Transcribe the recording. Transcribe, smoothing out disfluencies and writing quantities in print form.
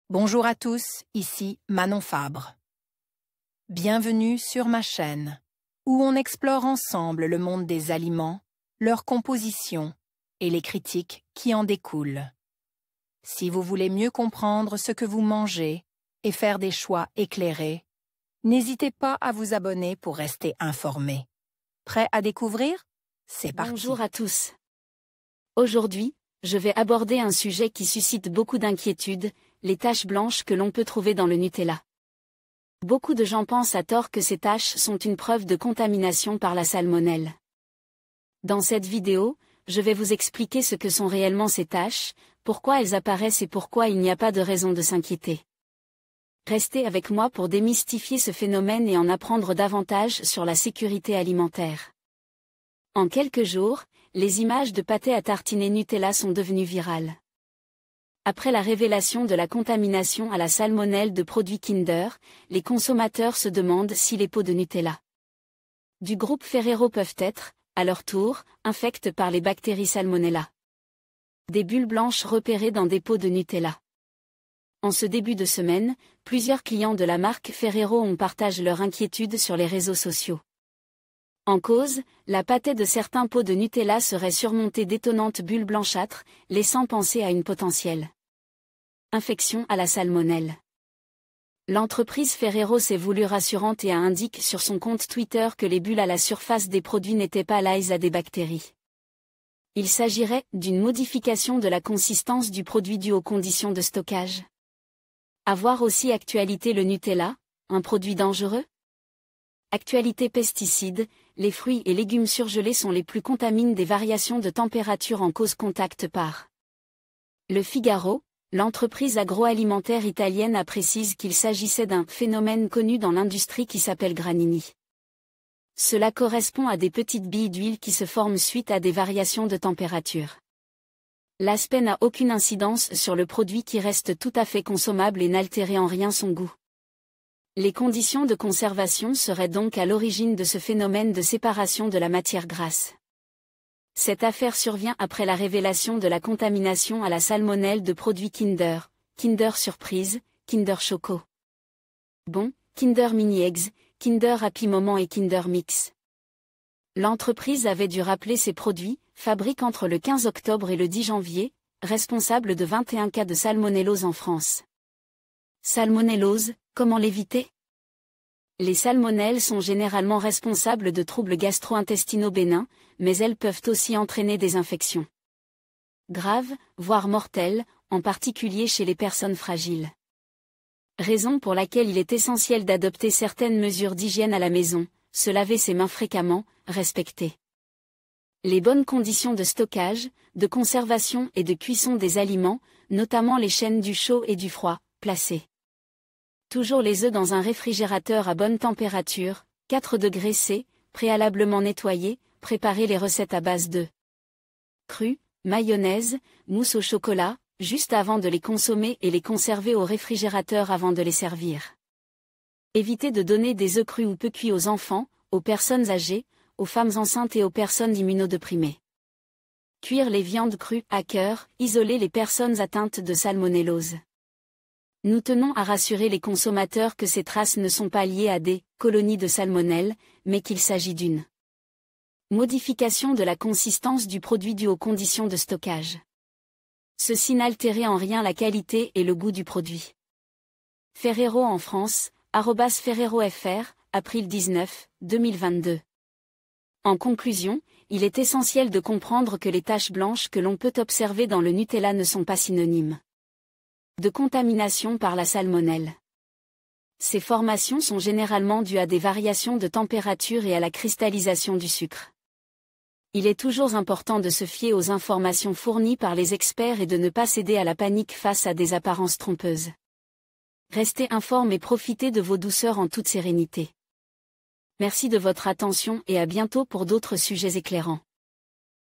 Bonjour à tous, ici Manon Fabre. Bienvenue sur ma chaîne, où on explore ensemble le monde des aliments, leur composition et les critiques qui en découlent. Si vous voulez mieux comprendre ce que vous mangez et faire des choix éclairés, n'hésitez pas à vous abonner pour rester informé. Prêt à découvrir? C'est parti. Bonjour à tous. Aujourd'hui, je vais aborder un sujet qui suscite beaucoup d'inquiétudes, les taches blanches que l'on peut trouver dans le Nutella. Beaucoup de gens pensent à tort que ces taches sont une preuve de contamination par la salmonelle. Dans cette vidéo, je vais vous expliquer ce que sont réellement ces taches, pourquoi elles apparaissent et pourquoi il n'y a pas de raison de s'inquiéter. Restez avec moi pour démystifier ce phénomène et en apprendre davantage sur la sécurité alimentaire. En quelques jours, les images de pâté à tartiner Nutella sont devenues virales. Après la révélation de la contamination à la salmonelle de produits Kinder, les consommateurs se demandent si les pots de Nutella du groupe Ferrero peuvent être, à leur tour, infectés par les bactéries Salmonella. Des bulles blanches repérées dans des pots de Nutella. En ce début de semaine, plusieurs clients de la marque Ferrero ont partagé leur inquiétude sur les réseaux sociaux. En cause, la pâtée de certains pots de Nutella serait surmontée d'étonnantes bulles blanchâtres, laissant penser à une potentielle infection à la salmonelle. L'entreprise Ferrero s'est voulue rassurante et indique sur son compte Twitter que les bulles à la surface des produits n'étaient pas liées à des bactéries. Il s'agirait d'une modification de la consistance du produit due aux conditions de stockage. À voir aussi actualité le Nutella, un produit dangereux? Actualité pesticides, les fruits et légumes surgelés sont les plus contaminés des variations de température en cause contact par Le Figaro. L'entreprise agroalimentaire italienne précise qu'il s'agissait d'un phénomène connu dans l'industrie qui s'appelle granini. Cela correspond à des petites billes d'huile qui se forment suite à des variations de température. L'aspect n'a aucune incidence sur le produit qui reste tout à fait consommable et n'altérait en rien son goût. Les conditions de conservation seraient donc à l'origine de ce phénomène de séparation de la matière grasse. Cette affaire survient après la révélation de la contamination à la salmonelle de produits Kinder, Kinder Surprise, Kinder Choco Bon, Kinder Mini Eggs, Kinder Happy Moment et Kinder Mix. L'entreprise avait dû rappeler ses produits, fabriqués entre le 15 octobre et le 10 janvier, responsables de 21 cas de salmonellose en France. Salmonellose, comment l'éviter? Les salmonelles sont généralement responsables de troubles gastro-intestinaux bénins, mais elles peuvent aussi entraîner des infections graves, voire mortelles, en particulier chez les personnes fragiles. Raison pour laquelle il est essentiel d'adopter certaines mesures d'hygiène à la maison, se laver ses mains fréquemment, respecter les bonnes conditions de stockage, de conservation et de cuisson des aliments, notamment les chaînes du chaud et du froid, placer toujours les œufs dans un réfrigérateur à bonne température, 4 degrés C, préalablement nettoyés, préparer les recettes à base de cru, mayonnaise, mousse au chocolat, juste avant de les consommer et les conserver au réfrigérateur avant de les servir. Éviter de donner des œufs crus ou peu cuits aux enfants, aux personnes âgées, aux femmes enceintes et aux personnes immunodéprimées. Cuire les viandes crues à cœur, isoler les personnes atteintes de salmonellose. Nous tenons à rassurer les consommateurs que ces traces ne sont pas liées à des colonies de salmonelle, mais qu'il s'agit d'une modification de la consistance du produit due aux conditions de stockage. Ceci n'altérait en rien la qualité et le goût du produit. Ferrero en France, @FerreroFR, avril 19, 2022. En conclusion, il est essentiel de comprendre que les taches blanches que l'on peut observer dans le Nutella ne sont pas synonymes de contamination par la salmonelle. Ces formations sont généralement dues à des variations de température et à la cristallisation du sucre. Il est toujours important de se fier aux informations fournies par les experts et de ne pas céder à la panique face à des apparences trompeuses. Restez informés et profitez de vos douceurs en toute sérénité. Merci de votre attention et à bientôt pour d'autres sujets éclairants.